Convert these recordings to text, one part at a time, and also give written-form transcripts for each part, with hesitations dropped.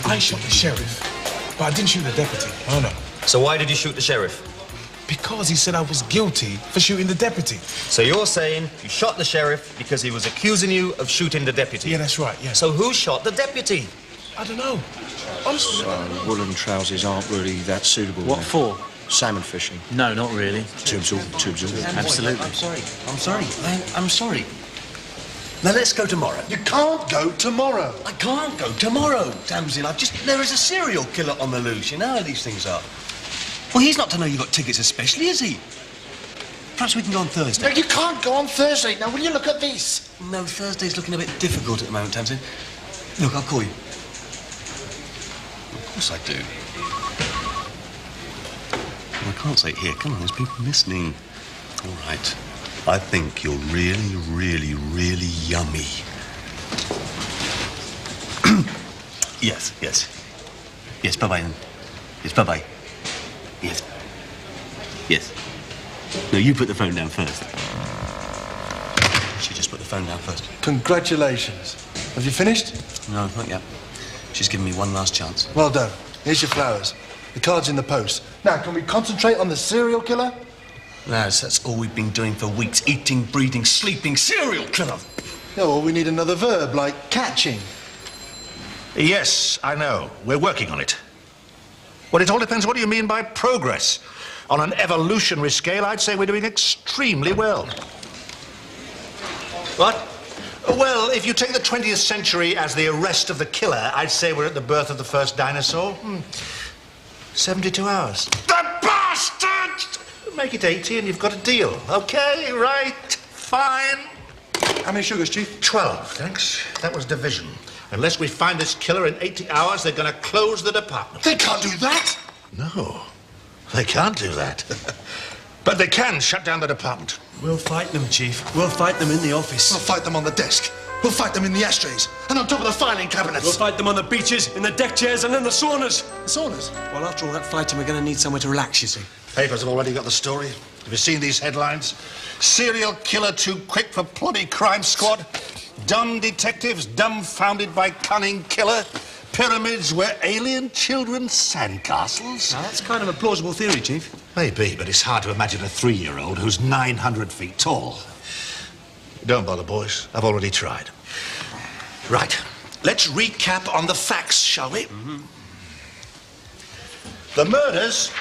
I shot the sheriff, but I didn't shoot the deputy. Oh, no. So why did you shoot the sheriff? Because he said I was guilty for shooting the deputy. So you're saying you shot the sheriff because he was accusing you of shooting the deputy? Yeah, that's right, yeah. So who shot the deputy? I don't know. Honestly. So woolen trousers aren't really that suitable. What for? Salmon fishing. No, not really. To absorb. Absolutely. I'm sorry. Now, let's go tomorrow. You can't go tomorrow. I can't go tomorrow, Tamsin. There is a serial killer on the loose. You know how these things are. Well, he's not to know you got tickets especially, is he? Perhaps we can go on Thursday. No, you can't go on Thursday. Now, will you look at this? No, Thursday's looking a bit difficult at the moment, Tamsin. Look, I'll call you. Of course I do. Well, I can't say it here. Come on, there's people listening. All right. I think you're really, really, really yummy. Yes. Yes, bye-bye. Yes, bye-bye. Yes. No, you put the phone down first. She just put the phone down first. Congratulations. Have you finished? No, not yet. She's given me one last chance. Well done. Here's your flowers. The card's in the post. Now, can we concentrate on the serial killer? Lads, that's all we've been doing for weeks. Eating, breathing, sleeping, serial killer. No, well, we need another verb, like catching. Yes, I know. We're working on it. Well, it all depends what do you mean by progress. On an evolutionary scale, I'd say we're doing extremely well. What? Well, if you take the 20th century as the arrest of the killer, I'd say we're at the birth of the first dinosaur. 72 hours. The bastard! Make it 80 and you've got a deal. Okay, right, fine. How many sugars, Chief? 12, thanks. That was division. Unless we find this killer in 80 hours, they're going to close the department. They can't do that. No, they can't do that. But they can shut down the department. We'll fight them, Chief. We'll fight them in the office. We'll fight them on the desk. We'll fight them in the ashtrays. And on top of the filing cabinets. We'll fight them on the beaches, in the deck chairs, and in the saunas. The saunas? Well, after all that fighting, we're going to need somewhere to relax, you see. Papers have already got the story. Have you seen these headlines? Serial killer too quick for ploddy crime squad. Dumb detectives dumbfounded by cunning killer. Pyramids where alien children sandcastles. Now, that's kind of a plausible theory, Chief. Maybe, but it's hard to imagine a 3-year-old who's 900 feet tall. Don't bother, boys. I've already tried. Right. Let's recap on the facts, shall we? The murders...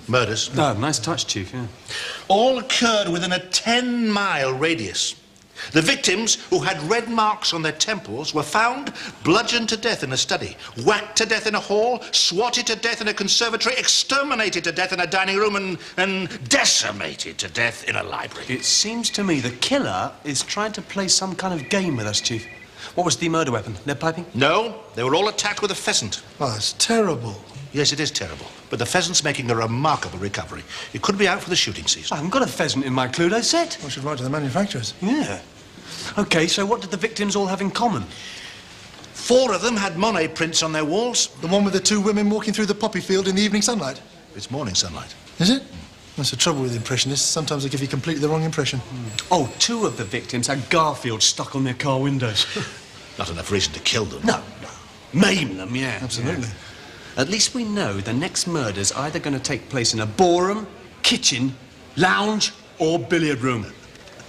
murders. Oh, nice touch, Chief, yeah. All occurred within a 10-mile radius. The victims, who had red marks on their temples, were found bludgeoned to death in a study, whacked to death in a hall, swatted to death in a conservatory, exterminated to death in a dining room, and decimated to death in a library. It seems to me the killer is trying to play some kind of game with us, Chief. What was the murder weapon? Lead piping? No, they were all attacked with a pheasant. Oh, that's terrible. Yes, it is terrible. But the pheasant's making a remarkable recovery. It could be out for the shooting season. I haven't got a pheasant in my Cluedo set. I should write to the manufacturers. Yeah. OK, so what did the victims all have in common? 4 of them had Monet prints on their walls. The one with the 2 women walking through the poppy field in the evening sunlight? It's morning sunlight. Is it? That's the trouble with impressionists. Sometimes they give you completely the wrong impression. Oh, 2 of the victims had Garfield stuck on their car windows. Not enough reason to kill them. No. Maim them, yeah. Absolutely. Yeah. At least we know the next murder's either going to take place in a ballroom, kitchen, lounge, or billiard room.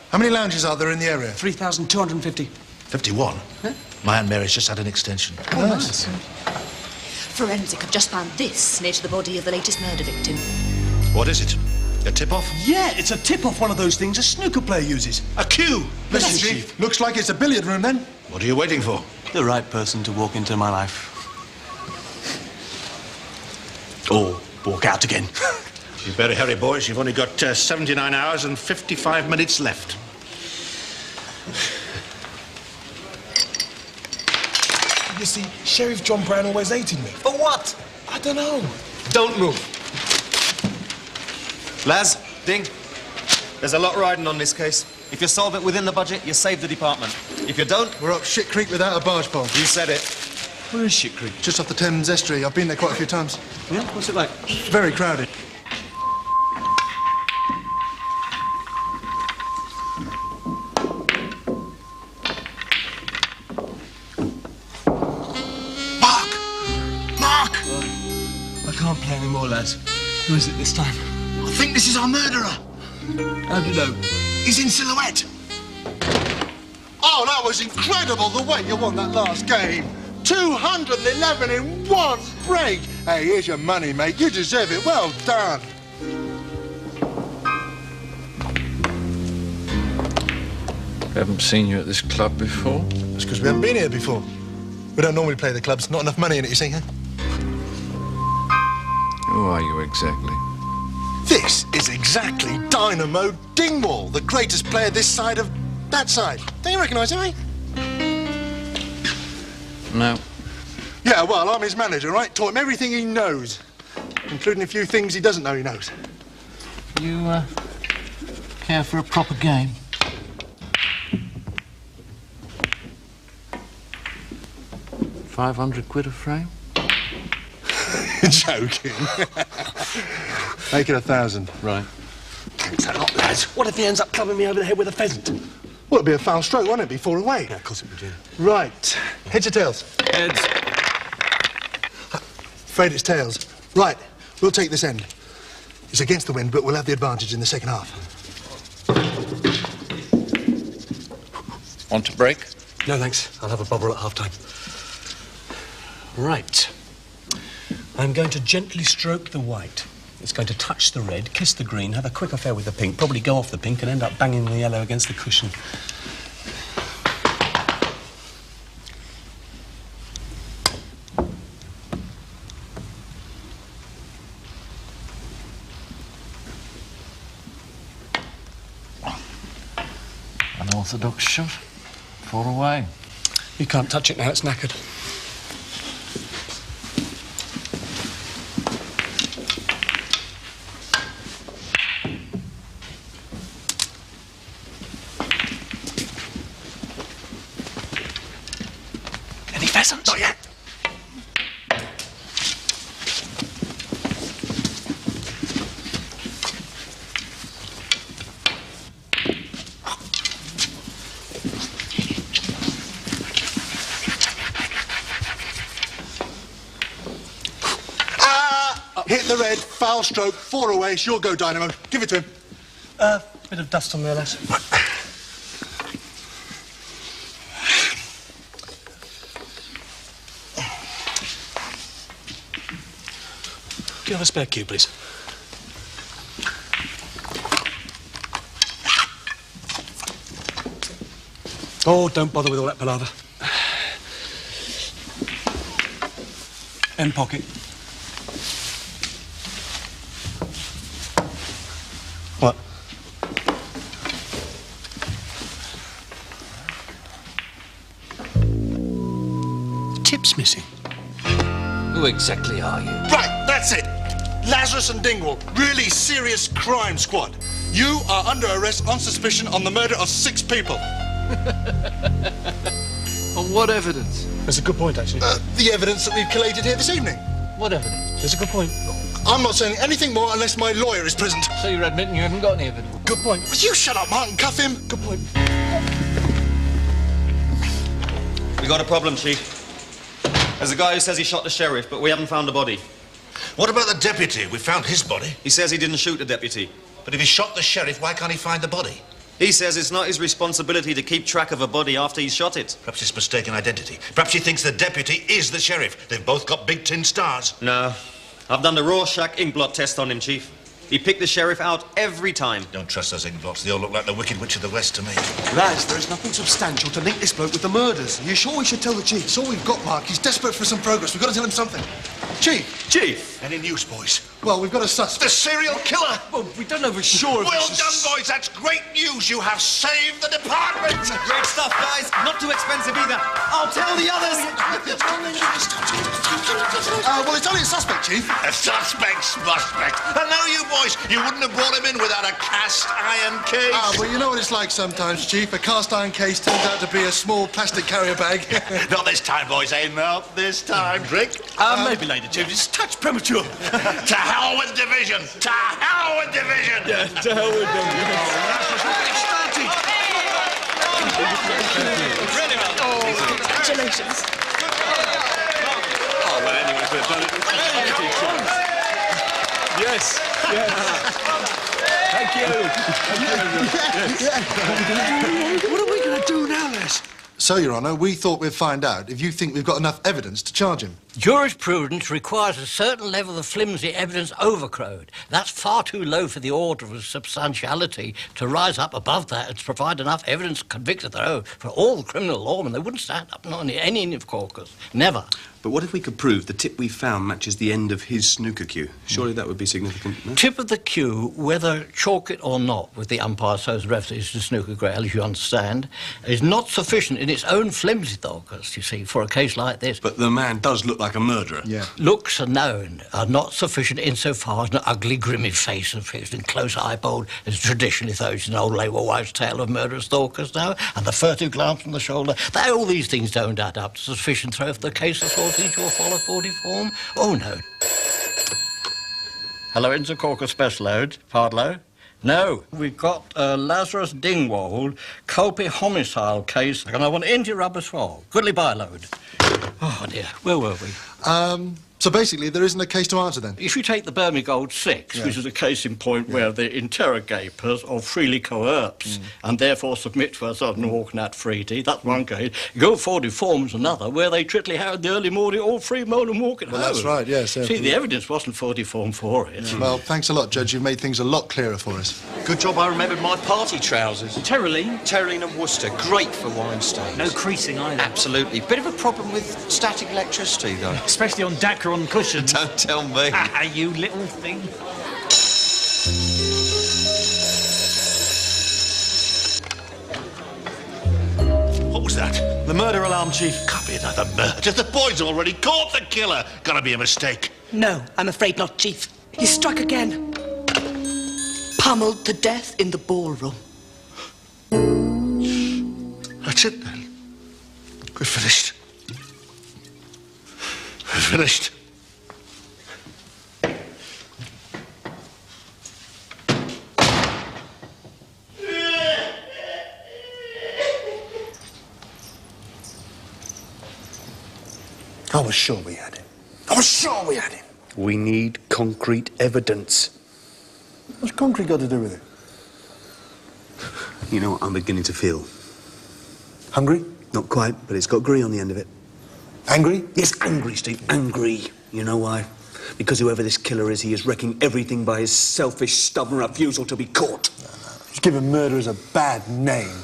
How many lounges are there in the area? 3,250. 51? Huh? My Aunt Mary's just had an extension. Oh, nice. Forensic have just found this near to the body of the latest murder victim. What is it? A tip-off? Yeah, it's a tip-off, one of those things a snooker player uses. A cue. Listen, Chief. Looks like it's a billiard room, then. What are you waiting for? The right person to walk into my life. Or walk out again. You better hurry, boys. You've only got 79 hours and 55 minutes left. You see, Sheriff John Brown always hated me. For what? I don't know. Don't move. Laz, Ding, there's a lot riding on this case. If you solve it within the budget, you save the department. If you don't, We're up Shit Creek without a barge pole. you said it. Where is Shit Creek? Just off the Thames estuary. I've been there quite a few times. Yeah? What's it like? Very crowded. Mark! I can't play anymore, lads. Who is it this time? I think this is our murderer. How do you know? He's in silhouette. Oh, that was incredible, the way you won that last game. 211 in one break. Hey, here's your money, mate. You deserve it. Well done. Haven't seen you at this club before. That's because we haven't been here before. We don't normally play the clubs. Not enough money in it, you see, huh? Who are you exactly? This is exactly Dynamo Dingwall, the greatest player this side of that side. Don't you recognise him, eh? No. Yeah, well, I'm his manager, right? Taught him everything he knows, including a few things he doesn't know he knows. You, care for a proper game? £500 a frame? Joking. Make it 1,000. Right. Thanks a lot, lads. What if he ends up clubbing me over the head with a pheasant? Well, it'd be a foul stroke, wouldn't it? Be 4 away. Yeah, of course it would, yeah. Right. Heads or tails? Heads. Afraid it's tails. Right. We'll take this end. It's against the wind, but we'll have the advantage in the second half. Want to break? No, thanks. I'll have a bubble at half-time. Right. I'm going to gently stroke the white. It's going to touch the red, kiss the green, have a quick affair with the pink, probably go off the pink and end up banging the yellow against the cushion. An orthodox shot. 4 away. You can't touch it now, it's knackered. Any pheasants? Not yet. Hit the red, foul stroke, 4 away. It's your go, Dynamo. Give it to him. Bit of dust on there, lads. Do you have a spare cue, please? Oh, don't bother with all that palaver. End pocket. What? The tip's missing. Who exactly are you? Right, that's it. Lazarus and Dingwall, really serious crime squad. You are under arrest on suspicion on the murder of 6 people. On what evidence? That's a good point, actually. The evidence that we've collated here this evening. What evidence? That's a good point. I'm not saying anything more unless my lawyer is present. So you're admitting you haven't got any evidence? Good point. Will you shut up, Mark, and cuff him? Good point. We got a problem, Chief. There's a guy who says he shot the sheriff, but we haven't found the body. What about the deputy? We found his body. He says he didn't shoot the deputy. But if he shot the sheriff, why can't he find the body? He says it's not his responsibility to keep track of a body after he's shot it. Perhaps it's mistaken identity. Perhaps he thinks the deputy is the sheriff. They've both got big tin stars. No. I've done the Rorschach ink blot test on him, Chief. He picked the sheriff out every time. Don't trust those inkblots. They all look like the Wicked Witch of the West to me. Laz, there is nothing substantial to link this bloke with the murders. Are you sure we should tell the chief? It's all we've got, Mark. He's desperate for some progress. We've got to tell him something. Chief! Chief! Any news, boys? Well, we've got a suspect. The serial killer! Well, we don't know for sure if Well this done, is... boys. That's great news. You have saved the department. Great stuff, guys. Not too expensive either. I'll tell the others. Well, it's only a suspect, Chief. A suspect. I know you boys. You wouldn't have brought him in without a cast iron case. Well, you know what it's like sometimes, Chief. A cast iron case turns out to be a small plastic carrier bag. Not this time, boys, eh? Not this time. Drink? maybe later, Chief. It's a touch premature. To hell with division. To hell with division. Yeah, to hell with them. Really well done. Congratulations. Oh, well, anyway, we've done it. Yes. Thank you. What are we going to do now, Les? So, Your Honour, we thought we'd find out if you think we've got enough evidence to charge him. Jurisprudence requires a certain level of flimsy evidence overcrowed. That's far too low for the order of substantiality. To rise up above that and to provide enough evidence to convict a throw for all the criminal lawmen, they wouldn't stand up, not in any of caucus. Never. But what if we could prove the tip we found matches the end of his snooker cue? Surely that would be significant, no? Tip of the cue, whether chalk it or not, with the umpire so's references to snooker grail, as you understand, is not sufficient in its own flimsy focus, you see, for a case like this. But the man does look like a murderer. Yeah. Looks known are not sufficient insofar as an ugly, grimy face of his and close eyeball is traditionally thought it's an old labour wife's tale of murderous stalkers now, and the furtive glance from the shoulder. All these things don't add up to sufficient throw for the case of false into a follow 40 form. Oh, no. Hello, Inter Caucus Special Load. Pardlow? No, we've got Lazarus Dingwall, culpy homicide case, and I want anti-rubber swab. Goodly by load. Oh, dear. Where were we? So basically, there isn't a case to answer then? If you take the Birmingham Gold 6, which is a case in point where the interrogators are freely coerced and therefore submit to a sudden walking out freely, that's one case. Go 40 forms another, where they tritly had the early morning all free mode and walking Well, home. that's right, yes. See, the evidence wasn't 40 form for it. Well, thanks a lot, Judge. You've made things a lot clearer for us. Good job I remembered my party trousers. Terraline and Worcester. Great for wine stains. No creasing either. Absolutely. Bit of a problem with static electricity, though. Especially on Dacron cushions. Don't tell me. Ah, you little thing. What was that? The murder alarm, Chief. Can't be another murder. The boys already caught the killer. Gotta be a mistake. No, I'm afraid not, Chief. He struck again. Pummeled to death in the ballroom. That's it then. We're finished. We're finished. I was sure we had him. I was sure we had him. We need concrete evidence. What's concrete got to do with it? You know what I'm beginning to feel? Hungry? Not quite, but it's got grey on the end of it. Angry? Yes, angry, Steve, angry. You know why? Because whoever this killer is, he is wrecking everything by his selfish, stubborn refusal to be caught. He's given murderers a bad name.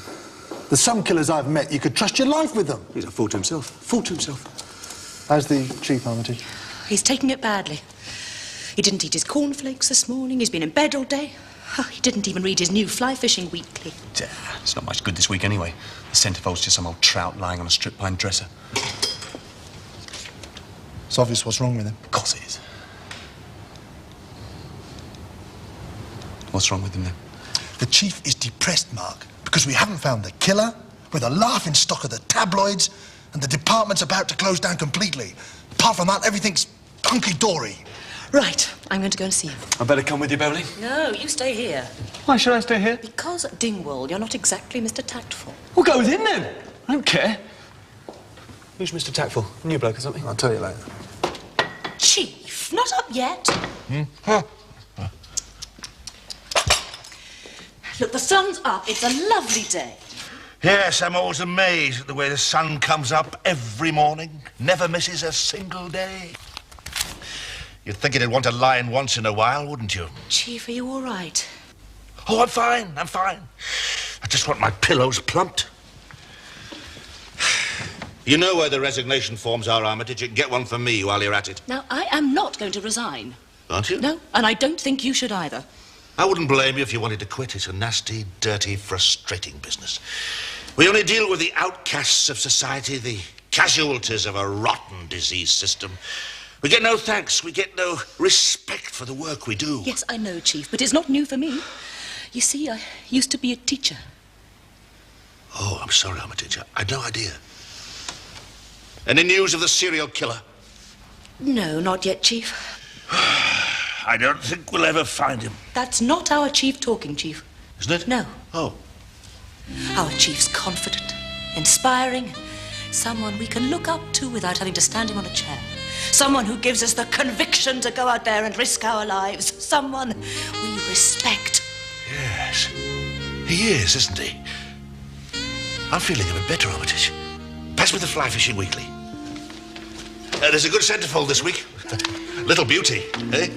There's some killers I've met, you could trust your life with them. He's a fool to himself. Fool to himself. How's the Chief, Armitage? He's taking it badly. He didn't eat his cornflakes this morning. He's been in bed all day. Oh, he didn't even read his new fly fishing weekly. It's not much good this week anyway. The centrefold's just some old trout lying on a strip pine dresser. It's obvious what's wrong with him. Of course it is. What's wrong with him then? The Chief is depressed, Mark, because we haven't found the killer, we're the laughing stock of the tabloids, and the department's about to close down completely. Apart from that, everything's hunky-dory. Right, I'm going to go and see him. I better come with you, Beverly. No, you stay here. Why should I stay here? Because, Dingwall, you're not exactly Mr. Tactful. We'll go with him then. I don't care. Who's Mr. Tactful? New bloke or something? I'll tell you later. Chief, not up yet. Look, the sun's up. It's a lovely day. Yes, I'm always amazed at the way the sun comes up every morning. Never misses a single day. You'd think it'd want a lion once in a while, wouldn't you? Chief, are you all right? Oh, I'm fine. I'm fine. I just want my pillows plumped. You know where the resignation forms are, Armitage. You can get one for me while you're at it. Now, I am not going to resign. Aren't you? No, and I don't think you should either. I wouldn't blame you if you wanted to quit. It's a nasty, dirty, frustrating business. We only deal with the outcasts of society, the casualties of a rotten disease system. We get no thanks. We get no respect for the work we do. Yes, I know, Chief, but it's not new for me. You see, I used to be a teacher. Oh, I'm sorry, Armitage. I had no idea. Any news of the serial killer? No, not yet, Chief. I don't think we'll ever find him. That's not our Chief talking, Chief. Isn't it? No. Oh. Our Chief's confident, inspiring, someone we can look up to without having to stand him on a chair. Someone who gives us the conviction to go out there and risk our lives. Someone we respect. Yes. He is, isn't he? I'm feeling a bit better, Armitage. Pass me the Fly Fishing Weekly. There's a good centerfold this week. Little beauty, eh?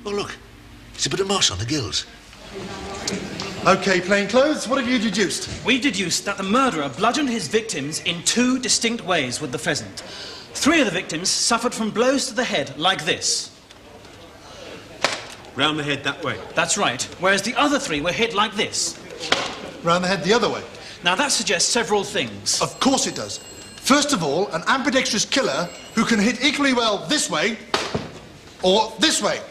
Oh, look. It's a bit of moss on the gills. OK, plainclothes, what have you deduced? We deduced that the murderer bludgeoned his victims in 2 distinct ways with the pheasant. 3 of the victims suffered from blows to the head, like this. Round the head that way. That's right, whereas the other 3 were hit like this. Round the head the other way. Now, that suggests several things. Of course it does. First of all, an ambidextrous killer who can hit equally well this way or this way.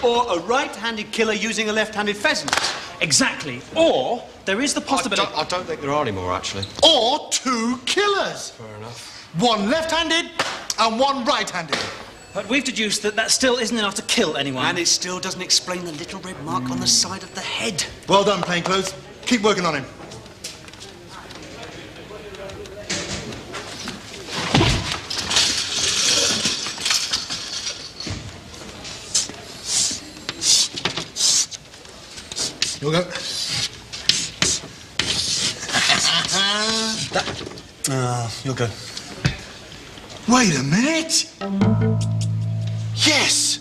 Or a right-handed killer using a left-handed pheasant. Exactly. Or there is the possibility... I don't think there are any more, actually. Or 2 killers. Fair enough. One left-handed and one right-handed. But we've deduced that that still isn't enough to kill anyone. And it still doesn't explain the little red mark on the side of the head. Well done, plainclothes. Keep working on him. You'll go. You'll go. Wait a minute. Yes.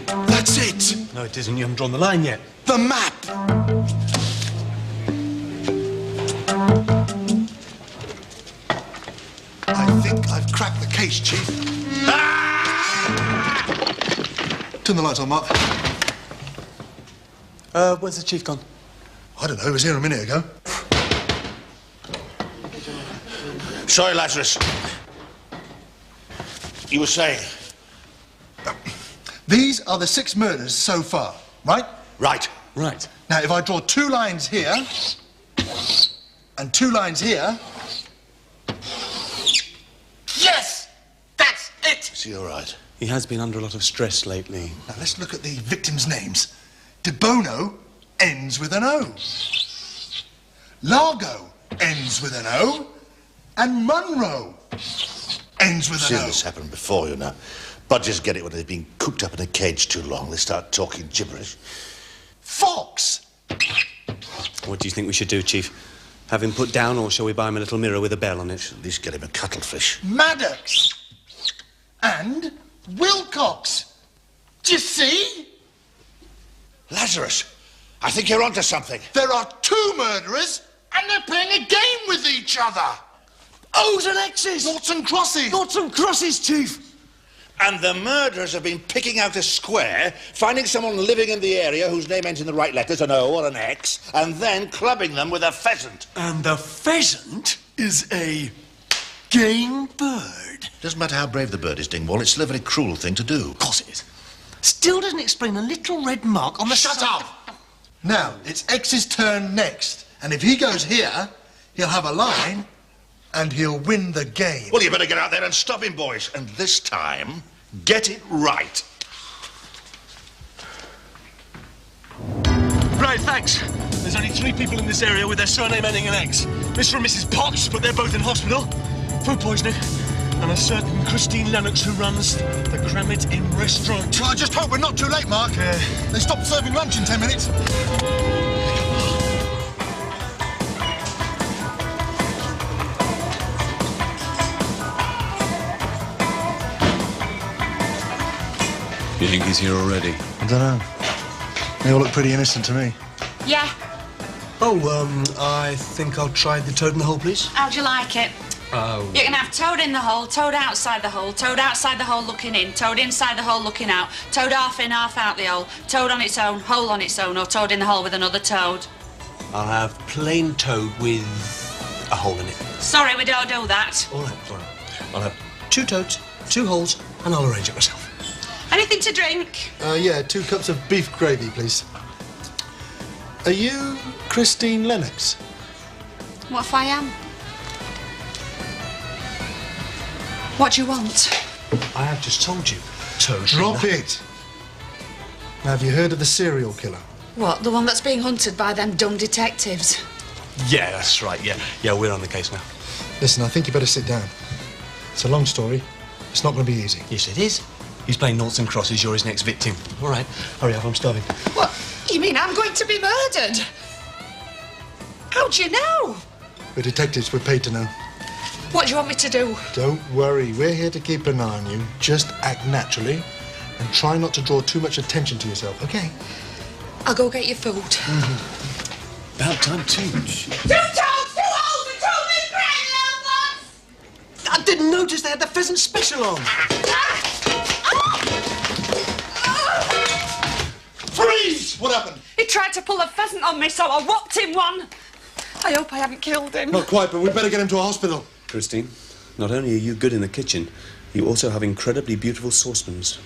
That's it. No, it isn't. You haven't drawn the line yet. The map. I think I've cracked the case, Chief. Turn the lights on, Mark. Where's the Chief gone? I don't know. He was here a minute ago. Sorry, Lazarus. You were saying? These are the 6 murders so far, right? Right. Right. Now, if I draw 2 lines here and 2 lines here... Yes! That's it! Is he all right? He has been under a lot of stress lately. Now, let's look at the victims' names. De Bono ends with an O. Largo ends with an O. And Munro ends with Seen an O. this happen before, you know. Budgies get it when they've been cooped up in a cage too long. They start talking gibberish. Fox! What do you think we should do, Chief? Have him put down, or shall we buy him a little mirror with a bell on it? At least get him a cuttlefish. Maddox! And Wilcox! Do you see? Lazarus, I think you're onto something. There are 2 murderers, and they're playing a game with each other. O's and X's! Noughts and crosses. Noughts and crosses, Chief! And the murderers have been picking out a square, finding someone living in the area whose name ends in the right letters, an O or an X, and then clubbing them with a pheasant. And the pheasant is a game bird. Doesn't matter how brave the bird is, Dingwall, it's still a very cruel thing to do. Of course it is. Still doesn't explain a little red mark on the Shut side. up! Now, it's X's turn next. And if he goes here, he'll have a line, and he'll win the game. Well, you better get out there and stop him, boys. And this time, get it right. Right, thanks. There's only 3 people in this area with their surname ending in X. Mr. and Mrs. Potts, but they're both in hospital. Food poisoning. And a certain Christine Lennox who runs the Kremit Inn restaurant. Well, I just hope we're not too late, Mark. They stopped serving lunch in 10 minutes. You think he's here already? I don't know. They all look pretty innocent to me. Yeah. Oh, I think I'll try the toad in the hole, please. How'd you like it? Oh. You can have toad in the hole, toad outside the hole, toad outside the hole looking in, toad inside the hole looking out, toad half in, half out the hole, toad on its own, hole on its own, or toad in the hole with another toad. I'll have plain toad with a hole in it. Sorry, we don't do that. All right. I'll have 2 toads, 2 holes, and I'll arrange it myself. Anything to drink? Yeah, 2 cups of beef gravy, please. Are you Christine Lennox? What if I am? What do you want? I have just told you. Toad. Drop it! Now, have you heard of the serial killer? What, the one that's being hunted by them dumb detectives? Yeah, that's right, yeah, we're on the case now. Listen, I think you better sit down. It's a long story. It's not going to be easy. Yes, it is. He's playing noughts and crosses. You're his next victim. All right, hurry up, I'm starving. What? You mean I'm going to be murdered? How do you know? We're detectives. We're paid to know. What do you want me to do? Don't worry. We're here to keep an eye on you. Just act naturally and try not to draw too much attention to yourself, OK? I'll go get your food. About time, too. 2 toads, 2 holes, and 2 big granny I didn't notice they had the pheasant special on. Freeze! What happened? He tried to pull a pheasant on me, so I whopped him one. I hope I haven't killed him. Not quite, but we'd better get him to a hospital. Christine, not only are you good in the kitchen, you also have incredibly beautiful saucepans.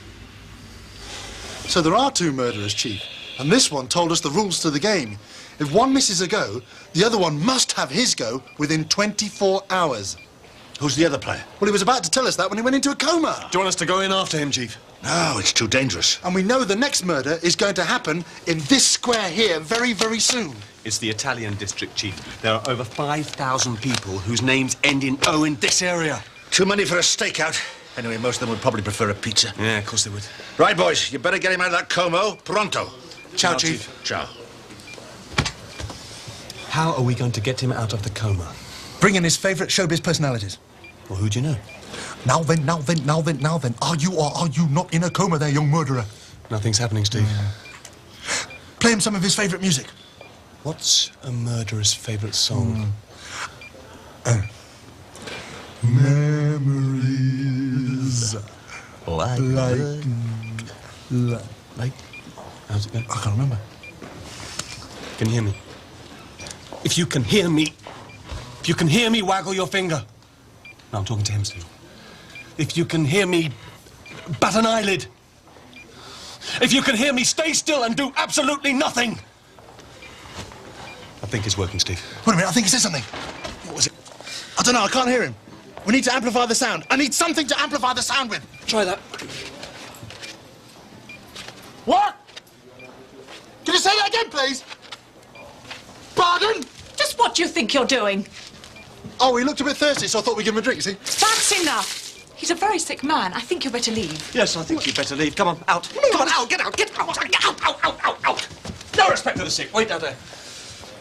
So there are 2 murderers, Chief. And this one told us the rules to the game. If one misses a go, the other one must have his go within 24 hours. Who's the other player? Well, he was about to tell us that when he went into a coma. Do you want us to go in after him, Chief? No, it's too dangerous. And we know the next murder is going to happen in this square here very, very soon. It's the Italian district, Chief. There are over 5,000 people whose names end in O in this area. Too many for a stakeout. Anyway, most of them would probably prefer a pizza. Yeah, of course they would. Right, boys, you better get him out of that coma pronto. Ciao, Chief. Ciao. How are we going to get him out of the coma? Bring in his favourite showbiz personalities. Well, who do you know? Now then. Are you or are you not in a coma there, young murderer? Nothing's happening, Steve. Play him some of his favourite music. What's a murderer's favourite song? Memories. Like. How's it go? I can't remember. Can you hear me? If you can hear me, waggle your finger. No, I'm talking to him, Steve. If you can hear me, bat an eyelid. If you can hear me, stay still and do absolutely nothing. I think it's working, Steve. Wait a minute, I think he said something. What was it? I don't know, I can't hear him. We need to amplify the sound. I need something to amplify the sound with. Try that. What? Can you say that again, please? Pardon? Just what do you think you're doing? Oh, he looked a bit thirsty, so I thought we'd give him a drink, see? That's enough. He's a very sick man. I think you better leave. Yes, I think you'd better leave. Come on, out. Come on, out. Get out. Out. No respect for the sick. Wait out there.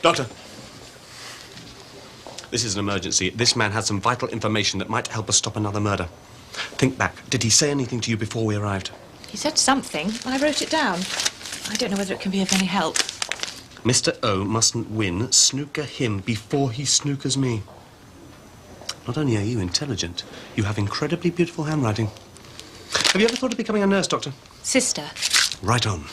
Doctor. This is an emergency. This man had some vital information that might help us stop another murder. Think back. Did he say anything to you before we arrived? He said something. I wrote it down. I don't know whether it can be of any help. Mr. O mustn't win. Snooker him before he snookers me. Not only are you intelligent, you have incredibly beautiful handwriting. Have you ever thought of becoming a nurse, Doctor? Sister. Right on.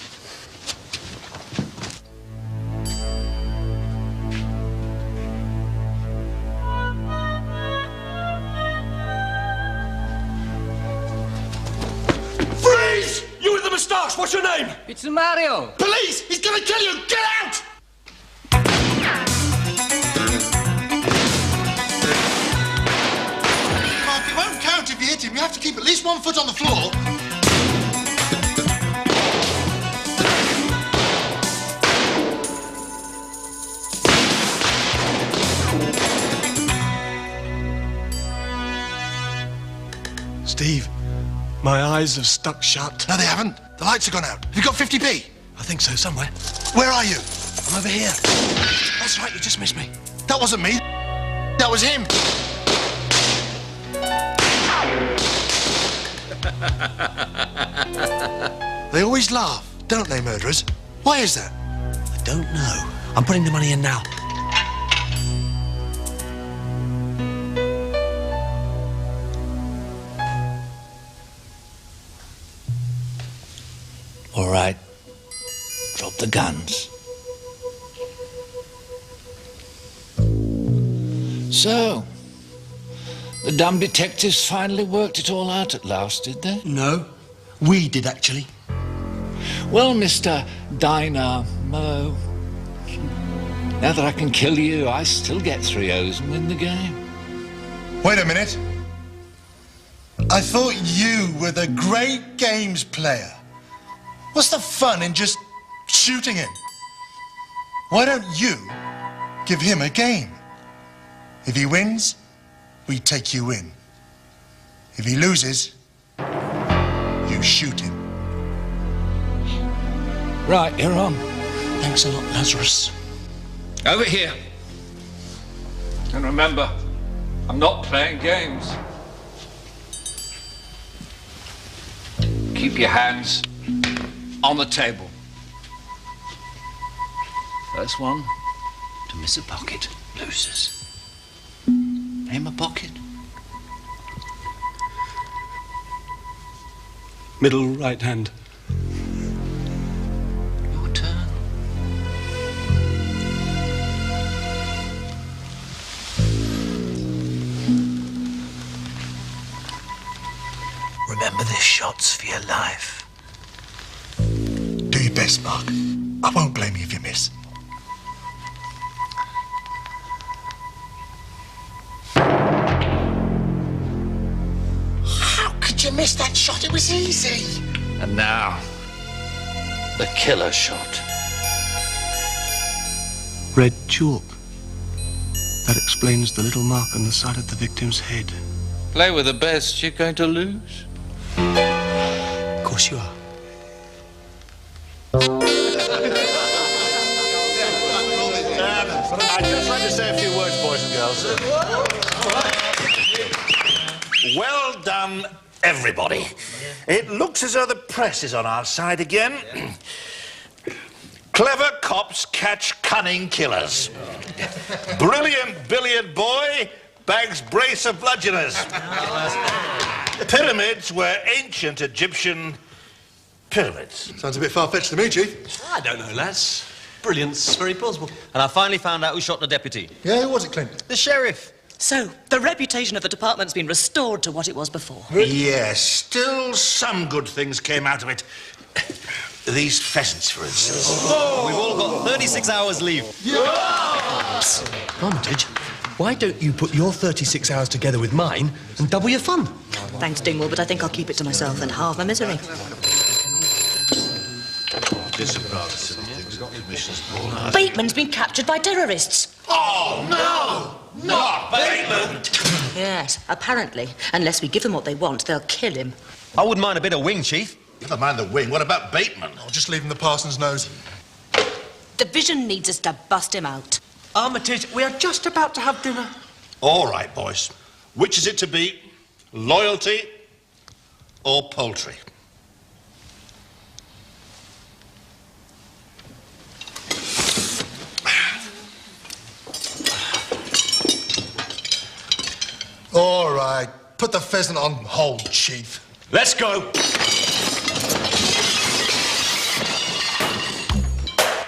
Freeze! You with the moustache, what's your name? It's Mario. Police! He's gonna kill you! Get out! Mark, it won't count if you hit him. You have to keep at least 1 foot on the floor. Steve, my eyes have stuck shut. No, they haven't. The lights have gone out. Have you got 50p? I think so, somewhere. Where are you? I'm over here. That's right, you just missed me. That wasn't me. That was him. They always laugh, don't they, murderers? Why is that? I don't know. I'm putting the money in now. All right. Drop the guns. So, the dumb detectives finally worked it all out at last, did they? No, we did, actually. Well, Mr. Dynamo, now that I can kill you, I still get 3 O's and win the game. Wait a minute. I thought you were the great games player. What's the fun in just shooting him? Why don't you give him a game? If he wins, we take you in. If he loses, you shoot him. Right, you're on. Thanks a lot, Lazarus. Over here. And remember, I'm not playing games. Keep your hands on the table. First one to miss a pocket loses. Name a pocket. Middle right hand. Your turn. Remember the shots for your life. Do your best, Mark. I won't blame you if you miss. How could you miss that shot? It was easy. And now, the killer shot. Red chalk. That explains the little mark on the side of the victim's head. Play with the best, you're going to lose. Of course you are. I'd just like to say a few words, boys and girls. Well done, everybody. It looks as though the press is on our side again. Clever cops catch cunning killers. Brilliant billiard boy bags brace of bludgeoners. Pyramids were ancient Egyptian pyramids. Sounds a bit far-fetched to me, Chief. I don't know, lads. Brilliant's very plausible. And I finally found out who shot the deputy. Yeah, who was it, Clint? The sheriff. So, the reputation of the department's been restored to what it was before. Yes, still some good things came out of it. These pheasants, for instance. Oh, we've all got 36 hours leave. Armitage, why don't you put your 36 hours together with mine and double your fun? Thanks, Dingwall, but I think I'll keep it to myself and halve my misery. Bateman's been captured by terrorists. Oh, no! Not Bateman! Yes, apparently. Unless we give them what they want, they'll kill him. I wouldn't mind a bit of wing, Chief. Never mind the wing. What about Bateman? I'll just leave him the parson's nose. Division needs us to bust him out. Armitage, we are just about to have dinner. All right, boys. Which is it to be? Loyalty or poultry? All right. Put the pheasant on hold, Chief. Let's go.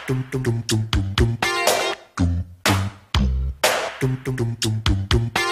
Dum dum dum dum dum dum dum dum dum dum dum dum dum.